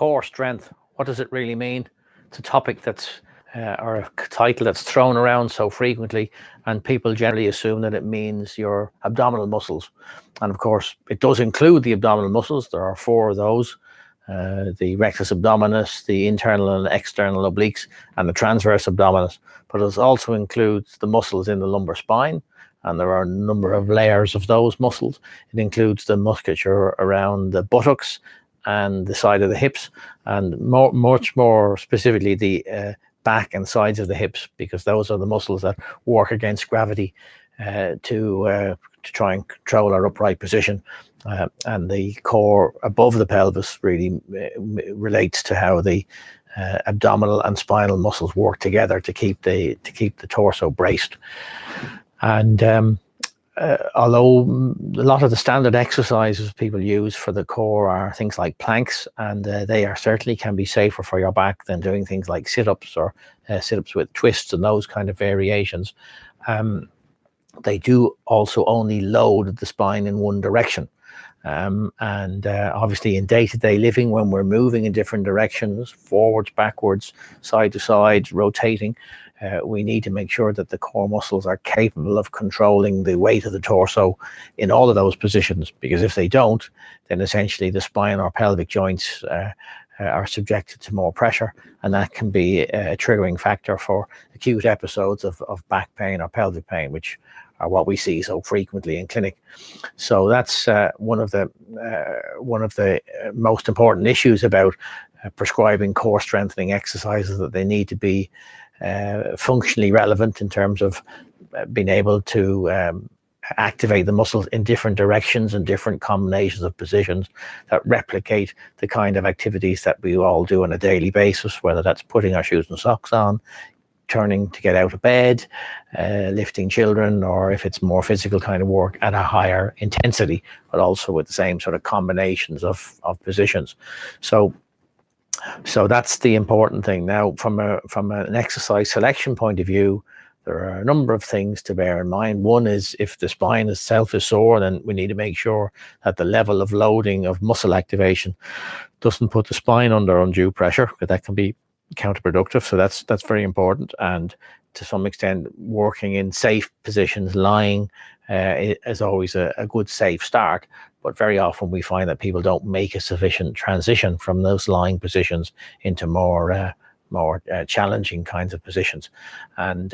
core strength, what does it really mean? It's a topic that's or a title that's thrown around so frequently, and people generally assume that it means your abdominal muscles. And of course, it does include the abdominal muscles. There are 4 of those: the rectus abdominis, the internal and external obliques, and the transverse abdominis. But it also includes the muscles in the lumbar spine, and there are a number of layers of those muscles. It includes the musculature around the buttocks and the side of the hips, and much more specifically the back and sides of the hips, because those are the muscles that work against gravity to try and control our upright position. And the core above the pelvis really relates to how the abdominal and spinal muscles work together to keep the torso braced. And although a lot of the standard exercises people use for the core are things like planks, and they are certainly can be safer for your back than doing things like sit-ups or sit-ups with twists and those kind of variations. They do also only load the spine in one direction. And obviously in day-to-day living, when we're moving in different directions, forwards, backwards, side to side, rotating, we need to make sure that the core muscles are capable of controlling the weight of the torso in all of those positions, because if they don't, then essentially the spine or pelvic joints are subjected to more pressure, and that can be a triggering factor for acute episodes of back pain or pelvic pain, which are what we see so frequently in clinic. So that's one of the most important issues about prescribing core strengthening exercises, that they need to be functionally relevant in terms of being able to activate the muscles in different directions and different combinations of positions that replicate the kind of activities that we all do on a daily basis, whether that's putting our shoes and socks on, turning to get out of bed, lifting children, or if it's more physical kind of work at a higher intensity, but also with the same sort of combinations of positions. So that's the important thing. Now, from an exercise selection point of view, there are a number of things to bear in mind. One is, if the spine itself is sore, then we need to make sure that the level of loading of muscle activation doesn't put the spine under undue pressure, because that can be counterproductive. So that's very important. And to some extent, working in safe positions, lying is always a good safe start. But very often we find that people don't make a sufficient transition from those lying positions into more challenging kinds of positions, and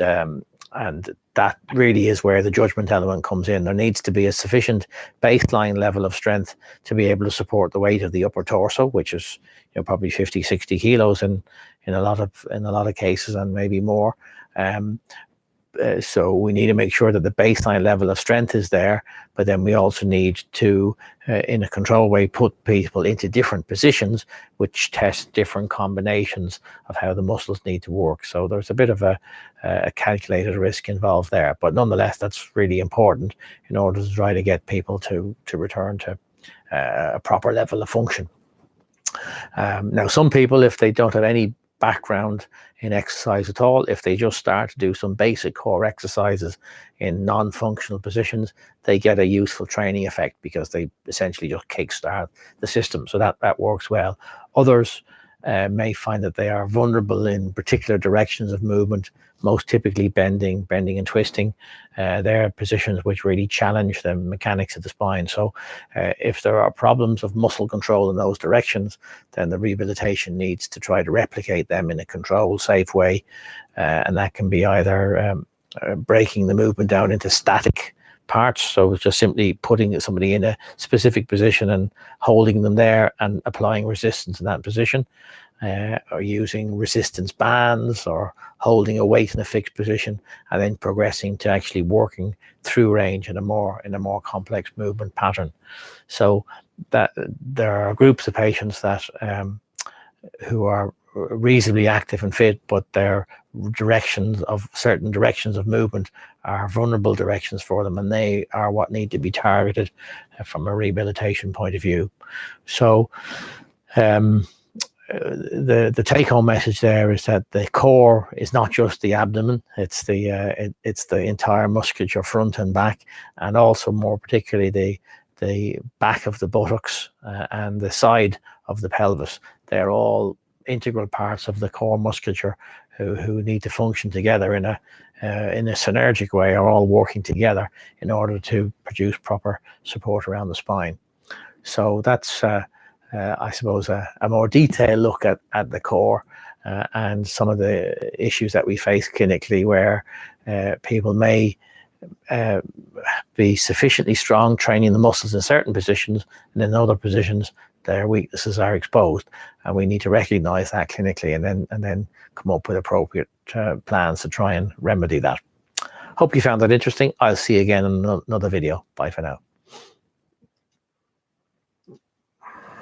that really is where the judgment element comes in. There needs to be a sufficient baseline level of strength to be able to support the weight of the upper torso, which is probably 50-60 kilos in a lot of cases, and maybe more. So we need to make sure that the baseline level of strength is there, but then we also need to, in a controlled way, put people into different positions which test different combinations of how the muscles need to work. So there's a bit of a calculated risk involved there, but nonetheless, that's really important in order to try to get people to return to a proper level of function. Now, some people, if they don't have any background in exercise at all, if they just start to do some basic core exercises in non-functional positions, they get a useful training effect, because they essentially just kickstart the system. So that works well. Others may find that they are vulnerable in particular directions of movement, most typically bending and twisting. They're positions which really challenge the mechanics of the spine. So if there are problems of muscle control in those directions, then the rehabilitation needs to try to replicate them in a controlled, safe way. And that can be either breaking the movement down into static parts, so just simply putting somebody in a specific position and holding them there and applying resistance in that position, or using resistance bands, or holding a weight in a fixed position and then progressing to actually working through range in a more complex movement pattern. So that there are groups of patients that who are reasonably active and fit, but their certain directions of movement are vulnerable directions for them, and they are what need to be targeted from a rehabilitation point of view. So the take-home message there is that the core is not just the abdomen; it's the entire musculature, front and back, and also more particularly the back of the buttocks and the side of the pelvis. They're all integral parts of the core musculature who need to function together in a synergic way, are all working together in order to produce proper support around the spine. So that's, I suppose, a more detailed look at the core and some of the issues that we face clinically, where people may be sufficiently strong training the muscles in certain positions, and in other positions their weaknesses are exposed, and we need to recognize that clinically and then come up with appropriate plans to try and remedy that. Hope you found that interesting. I'll see you again in another video. Bye for now.